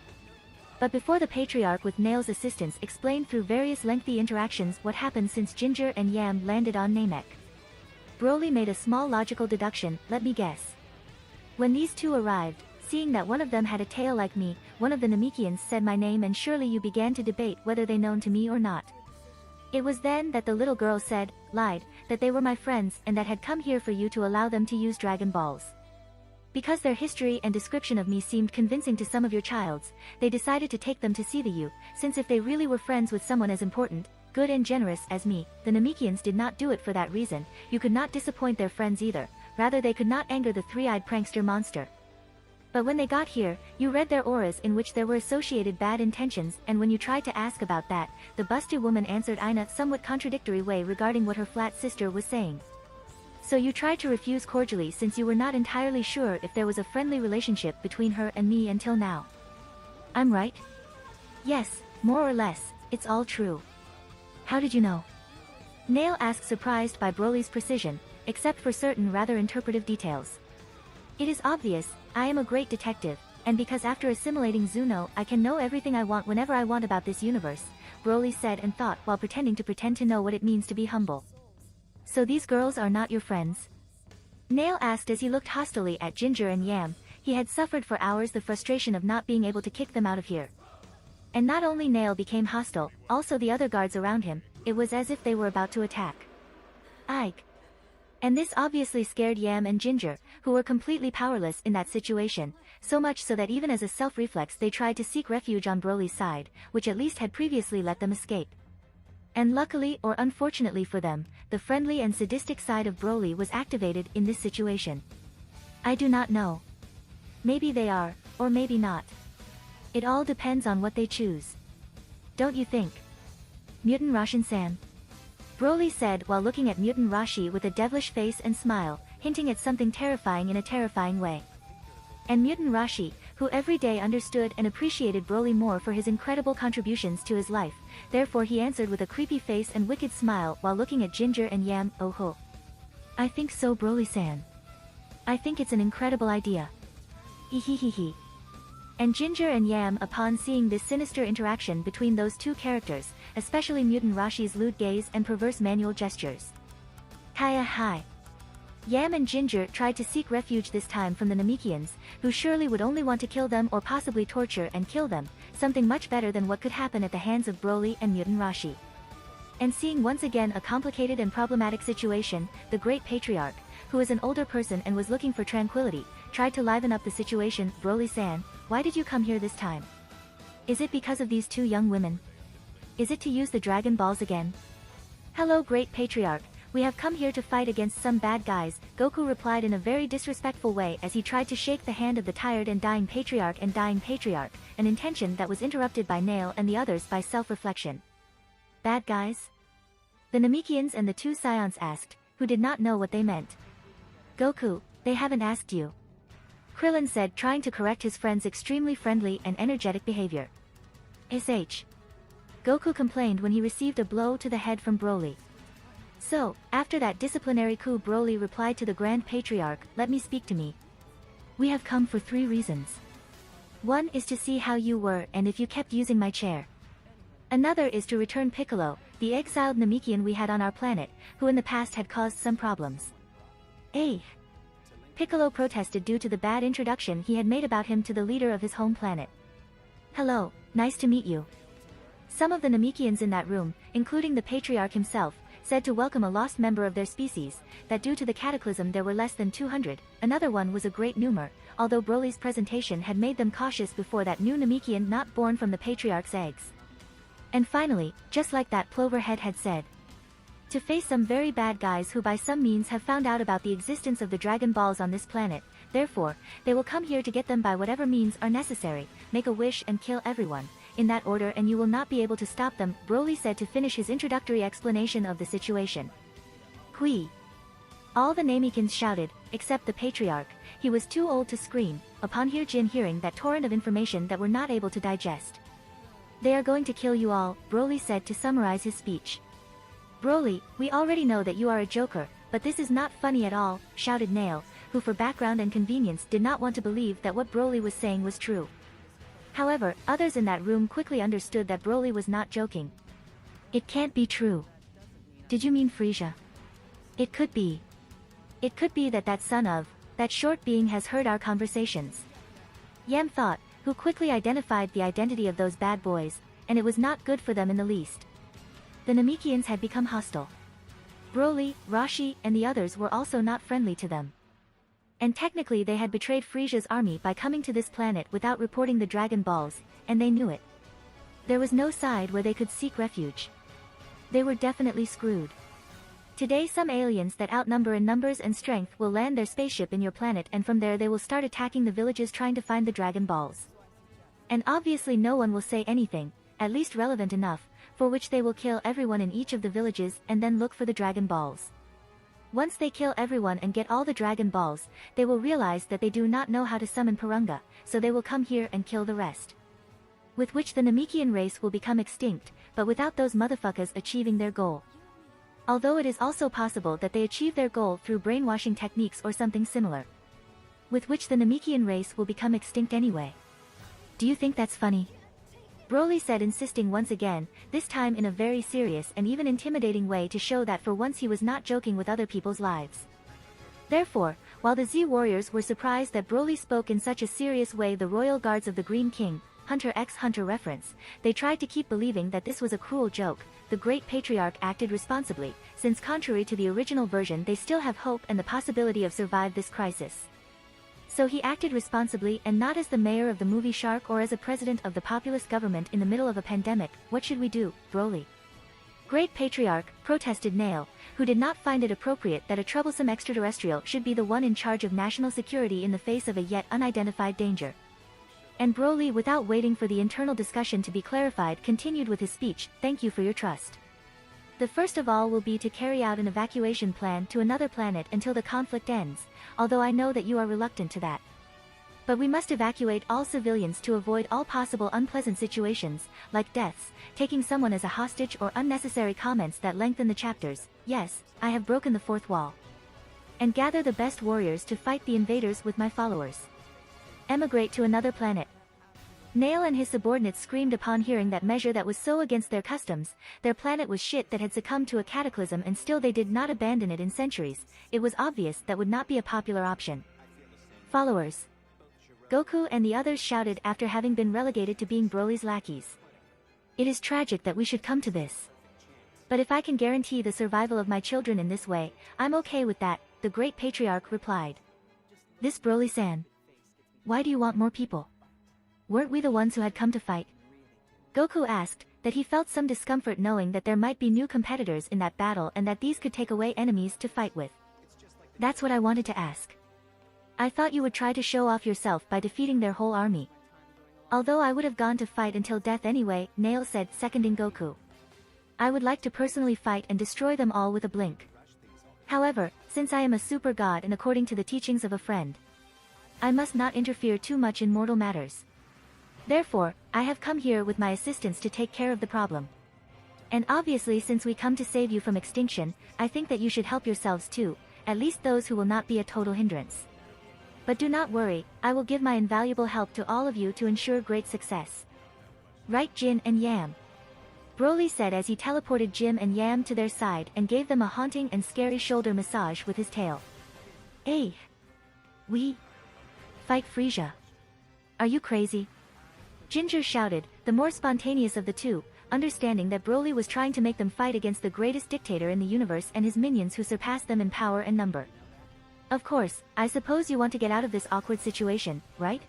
But before the Patriarch with Nail's assistance explained through various lengthy interactions what happened since Ginger and Yam landed on Namek, Broly made a small logical deduction, let me guess. When these two arrived, seeing that one of them had a tail like me, one of the Namekians said my name and surely you began to debate whether they known to me or not. It was then that the little girl lied, that they were my friends and that had come here for you to allow them to use Dragon Balls. Because their history and description of me seemed convincing to some of your childs, they decided to take them to see the you, since if they really were friends with someone as important, good and generous as me, the Namekians did not do it for that reason. You could not disappoint their friends either, rather they could not anger the three-eyed prankster monster. But when they got here, you read their auras in which there were associated bad intentions, and when you tried to ask about that, the busty woman answered in a somewhat contradictory way regarding what her flat sister was saying. So you tried to refuse cordially since you were not entirely sure if there was a friendly relationship between her and me until now. I'm right? Yes, more or less, it's all true. How did you know? Nail asked, surprised by Broly's precision, except for certain rather interpretive details. It is obvious, I am a great detective, and because after assimilating Zuno I can know everything I want whenever I want about this universe, Broly said and thought while pretending to know what it means to be humble. So these girls are not your friends? Nail asked as he looked hostilely at Ginger and Yam. He had suffered for hours the frustration of not being able to kick them out of here. And not only Nail became hostile, also the other guards around him, it was as if they were about to attack. Ike. And this obviously scared Yam and Ginger, who were completely powerless in that situation, so much so that even as a self-reflex they tried to seek refuge on Broly's side, which at least had previously let them escape. And luckily or unfortunately for them, the friendly and sadistic side of Broly was activated in this situation. I do not know. Maybe they are, or maybe not. It all depends on what they choose. Don't you think? Mutant Rashin-san. Broly said while looking at Mutant Rashi with a devilish face and smile, hinting at something terrifying in a terrifying way. And Mutant Rashi, who every day understood and appreciated Broly more for his incredible contributions to his life, therefore he answered with a creepy face and wicked smile while looking at Ginger and Yam. Oh ho. I think so, Broly-san. I think it's an incredible idea. Hehehehe. And Ginger and Yam, upon seeing this sinister interaction between those two characters, especially Mutant Rashi's lewd gaze and perverse manual gestures. Kaya hi. Yam and Ginger tried to seek refuge this time from the Namekians, who surely would only want to kill them or possibly torture and kill them, something much better than what could happen at the hands of Broly and Mutant Rashi. And seeing once again a complicated and problematic situation, the great Patriarch, who is an older person and was looking for tranquility, tried to liven up the situation. Broly-san, why did you come here this time? Is it because of these two young women? Is it to use the Dragon Balls again? Hello great Patriarch, we have come here to fight against some bad guys, Goku replied in a very disrespectful way as he tried to shake the hand of the tired and dying Patriarch, an intention that was interrupted by Nail and the others by self-reflection. Bad guys? The Namekians and the two Scions asked, who did not know what they meant. Goku, they haven't asked you. Krillin said, trying to correct his friend's extremely friendly and energetic behavior. Sh. Goku complained when he received a blow to the head from Broly. So, after that disciplinary coup, Broly replied to the Grand Patriarch, let me speak to me. We have come for 3 reasons. One is to see how you were and if you kept using my chair. Another is to return Piccolo, the exiled Namekian we had on our planet, who in the past had caused some problems. Eh? Piccolo protested due to the bad introduction he had made about him to the leader of his home planet. Hello, nice to meet you. Some of the Namekians in that room, including the Patriarch himself, said to welcome a lost member of their species, that due to the cataclysm there were less than 200, another one was a great numer, although Broly's presentation had made them cautious before that new Namekian not born from the Patriarch's eggs. And finally, just like that Ploverhead had said, to face some very bad guys who by some means have found out about the existence of the Dragon Balls on this planet, therefore, they will come here to get them by whatever means are necessary, make a wish and kill everyone, in that order, and you will not be able to stop them, Broly said to finish his introductory explanation of the situation. Hui! All the Namekins shouted, except the Patriarch. He was too old to scream, upon hearing that torrent of information that were not able to digest. They are going to kill you all, Broly said to summarize his speech. Broly, we already know that you are a joker, but this is not funny at all, shouted Nail, who for background and convenience did not want to believe that what Broly was saying was true. However, others in that room quickly understood that Broly was not joking. It can't be true. Did you mean Frieza? It could be. It could be that son of, that short being has heard our conversations. Yam thought, who quickly identified the identity of those bad boys, and it was not good for them in the least. The Namekians had become hostile. Broly, Rashi, and the others were also not friendly to them. And technically they had betrayed Frieza's army by coming to this planet without reporting the Dragon Balls, and they knew it. There was no side where they could seek refuge. They were definitely screwed. Today some aliens that outnumber in numbers and strength will land their spaceship in your planet, and from there they will start attacking the villages trying to find the Dragon Balls. And obviously no one will say anything, at least relevant enough, for which they will kill everyone in each of the villages and then look for the Dragon Balls. Once they kill everyone and get all the Dragon Balls, they will realize that they do not know how to summon Porunga, so they will come here and kill the rest. With which the Namekian race will become extinct, but without those motherfuckers achieving their goal. Although it is also possible that they achieve their goal through brainwashing techniques or something similar. With which the Namekian race will become extinct anyway. Do you think that's funny? Broly said, insisting once again, this time in a very serious and even intimidating way to show that for once he was not joking with other people's lives. Therefore, while the Z warriors were surprised that Broly spoke in such a serious way, the royal guards of the Green King, Hunter x Hunter reference, they tried to keep believing that this was a cruel joke. The great Patriarch acted responsibly, since contrary to the original version they still have hope and the possibility of survive this crisis. So he acted responsibly and not as the mayor of the movie Shark or as a president of the populist government in the middle of a pandemic. What should we do, Broly? Great Patriarch, protested Nail, who did not find it appropriate that a troublesome extraterrestrial should be the one in charge of national security in the face of a yet unidentified danger. And Broly, without waiting for the internal discussion to be clarified, continued with his speech. Thank you for your trust. The first of all will be to carry out an evacuation plan to another planet until the conflict ends, although I know that you are reluctant to that. But we must evacuate all civilians to avoid all possible unpleasant situations, like deaths, taking someone as a hostage, or unnecessary comments that lengthen the chapters. Yes, I have broken the fourth wall. And gather the best warriors to fight the invaders with my followers. Emigrate to another planet. Nail and his subordinates screamed upon hearing that measure that was so against their customs. Their planet was shit that had succumbed to a cataclysm, and still they did not abandon it in centuries. It was obvious that would not be a popular option. Followers. Goku and the others shouted after having been relegated to being Broly's lackeys. It is tragic that we should come to this. But if I can guarantee the survival of my children in this way, I'm okay with that, the great Patriarch replied. This Broly-san. Why do you want more people? Weren't we the ones who had come to fight? Goku asked, that he felt some discomfort knowing that there might be new competitors in that battle and that these could take away enemies to fight with. That's what I wanted to ask. I thought you would try to show off yourself by defeating their whole army. Although I would have gone to fight until death anyway, Nail said, seconding Goku. I would like to personally fight and destroy them all with a blink. However, since I am a super god and according to the teachings of a friend, I must not interfere too much in mortal matters. Therefore, I have come here with my assistants to take care of the problem. And obviously, since we come to save you from extinction, I think that you should help yourselves too, at least those who will not be a total hindrance. But do not worry, I will give my invaluable help to all of you to ensure great success. Right, Jin and Yam? Broly said as he teleported Jim and Yam to their side and gave them a haunting and scary shoulder massage with his tail. Hey! We fight Frieza. Are you crazy? Ginger shouted, the more spontaneous of the two, understanding that Broly was trying to make them fight against the greatest dictator in the universe and his minions who surpassed them in power and number. Of course, I suppose you want to get out of this awkward situation, right?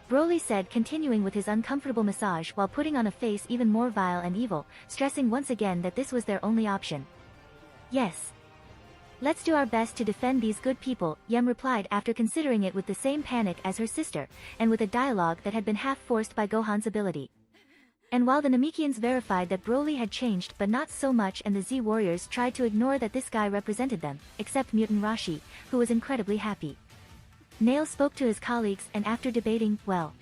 Broly said, continuing with his uncomfortable massage while putting on a face even more vile and evil, stressing once again that this was their only option. Yes. Let's do our best to defend these good people, Yem replied after considering it with the same panic as her sister, and with a dialogue that had been half forced by Gohan's ability. And while the Namekians verified that Broly had changed but not so much, and the Z warriors tried to ignore that this guy represented them, except Mutant Rashi, who was incredibly happy. Nail spoke to his colleagues and after debating, well,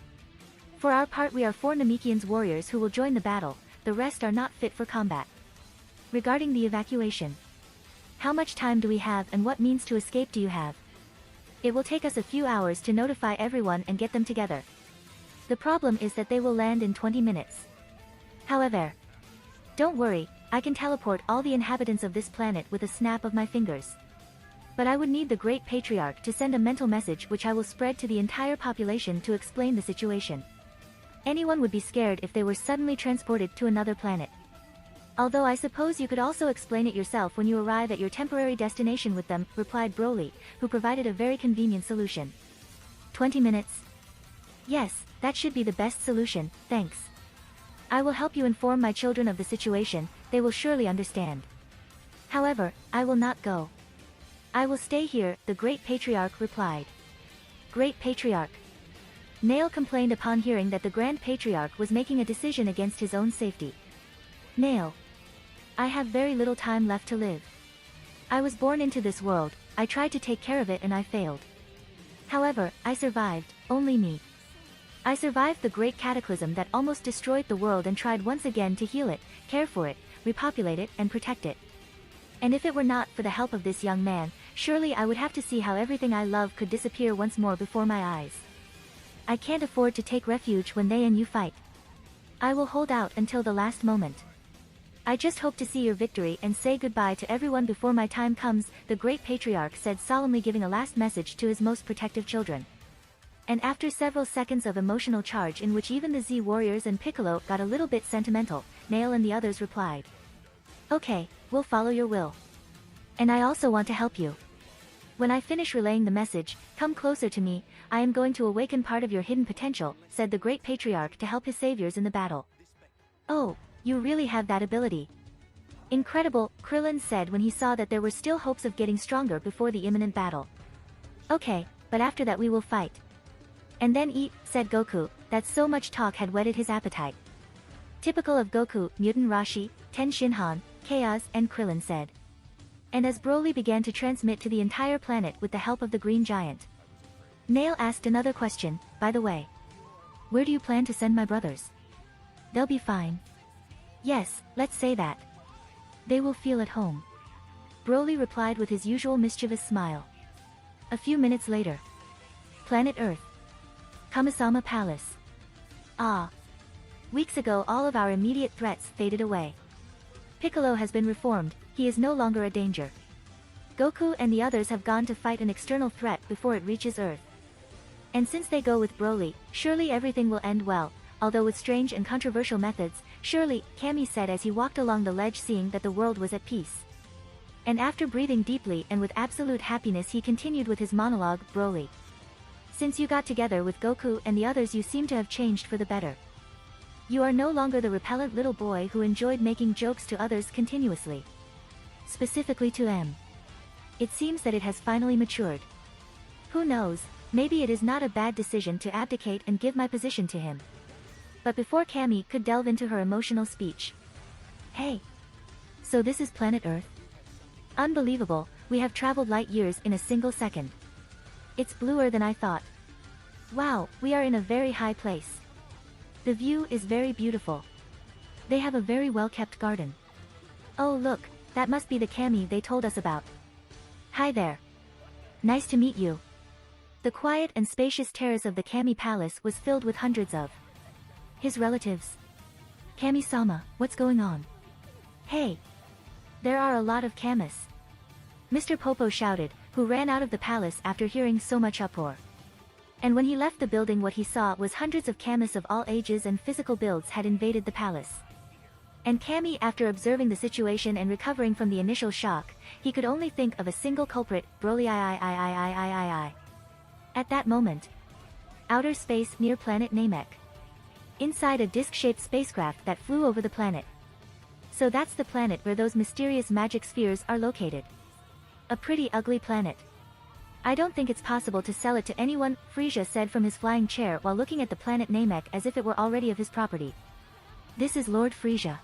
for our part we are 4 Namekians warriors who will join the battle, the rest are not fit for combat. Regarding the evacuation, how much time do we have and what means to escape do you have? It will take us a few hours to notify everyone and get them together. The problem is that they will land in 20 minutes. However, don't worry, I can teleport all the inhabitants of this planet with a snap of my fingers. But I would need the Great Patriarch to send a mental message which I will spread to the entire population to explain the situation. Anyone would be scared if they were suddenly transported to another planet. Although I suppose you could also explain it yourself when you arrive at your temporary destination with them, replied Broly, who provided a very convenient solution. 20 minutes? Yes, that should be the best solution, thanks. I will help you inform my children of the situation, they will surely understand. However, I will not go. I will stay here, the Great Patriarch replied. Great Patriarch. Nail complained upon hearing that the Grand Patriarch was making a decision against his own safety. Nail. I have very little time left to live. I was born into this world, I tried to take care of it and I failed. However, I survived, only me. I survived the great cataclysm that almost destroyed the world and tried once again to heal it, care for it, repopulate it and protect it. And if it were not for the help of this young man, surely I would have to see how everything I love could disappear once more before my eyes. I can't afford to take refuge when they and you fight. I will hold out until the last moment. I just hope to see your victory and say goodbye to everyone before my time comes, the Great Patriarch said, solemnly giving a last message to his most protective children. And after several seconds of emotional charge in which even the Z warriors and Piccolo got a little bit sentimental, Nail and the others replied. Okay, we'll follow your will. And I also want to help you. When I finish relaying the message, come closer to me, I am going to awaken part of your hidden potential, said the Great Patriarch to help his saviors in the battle. Oh, you really have that ability. Incredible, Krillin said when he saw that there were still hopes of getting stronger before the imminent battle. Okay, but after that we will fight. And then eat, said Goku, that so much talk had whetted his appetite. Typical of Goku, Mutant Rashi, Ten Shinhan, Chaos and Krillin said. And as Broly began to transmit to the entire planet with the help of the Green Giant. Nail asked another question, by the way. Where do you plan to send my brothers? They'll be fine. Yes, let's say that. They will feel at home. Broly replied with his usual mischievous smile. A few minutes later. Planet Earth. Kamisama Palace. Ah. Weeks ago all of our immediate threats faded away. Piccolo has been reformed, he is no longer a danger. Goku and the others have gone to fight an external threat before it reaches Earth. And since they go with Broly, surely everything will end well, although with strange and controversial methods, surely, Kami said as he walked along the ledge seeing that the world was at peace. And after breathing deeply and with absolute happiness he continued with his monologue, Broly. Since you got together with Goku and the others you seem to have changed for the better. You are no longer the repellent little boy who enjoyed making jokes to others continuously. Specifically to M. It seems that it has finally matured. Who knows, maybe it is not a bad decision to abdicate and give my position to him. But before Kami could delve into her emotional speech. Hey! So this is planet Earth? Unbelievable, we have traveled light years in a single second. It's bluer than I thought. Wow, we are in a very high place. The view is very beautiful. They have a very well-kept garden. Oh look, that must be the Kami they told us about. Hi there. Nice to meet you. The quiet and spacious terrace of the Kami Palace was filled with hundreds of his relatives. Kami-sama, what's going on? Hey! There are a lot of Kamis. Mr. Popo shouted, who ran out of the palace after hearing so much uproar. And when he left the building, what he saw was hundreds of Kamis of all ages and physical builds had invaded the palace. And Kami, after observing the situation and recovering from the initial shock, he could only think of a single culprit, Broly I. At that moment, outer space near planet Namek. Inside a disc-shaped spacecraft that flew over the planet. So that's the planet where those mysterious magic spheres are located. A pretty ugly planet. I don't think it's possible to sell it to anyone, Frieza said from his flying chair while looking at the planet Namek as if it were already of his property. This is Lord Frieza.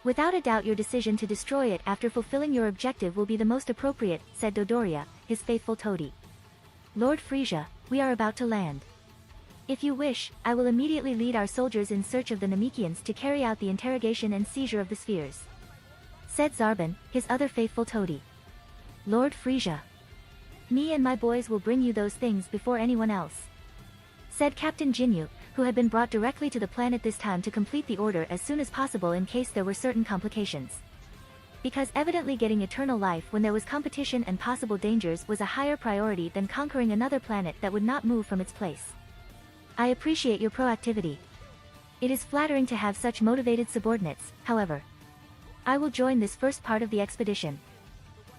Without a doubt your decision to destroy it after fulfilling your objective will be the most appropriate, said Dodoria, his faithful toady. Lord Frieza, we are about to land. If you wish, I will immediately lead our soldiers in search of the Namekians to carry out the interrogation and seizure of the spheres. Said Zarbon, his other faithful toady. Lord Frieza. Me and my boys will bring you those things before anyone else. Said Captain Jinyu, who had been brought directly to the planet this time to complete the order as soon as possible in case there were certain complications. Because evidently getting eternal life when there was competition and possible dangers was a higher priority than conquering another planet that would not move from its place. I appreciate your proactivity. It is flattering to have such motivated subordinates, however. I will join this first part of the expedition.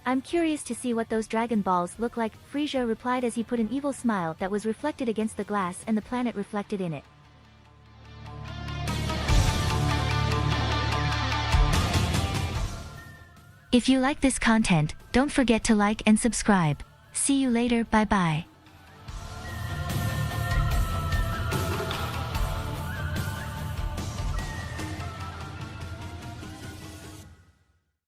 I'm curious to see what those Dragon Balls look like, Frieza replied as he put an evil smile that was reflected against the glass and the planet reflected in it. If you like this content, don't forget to like and subscribe. See you later, bye bye.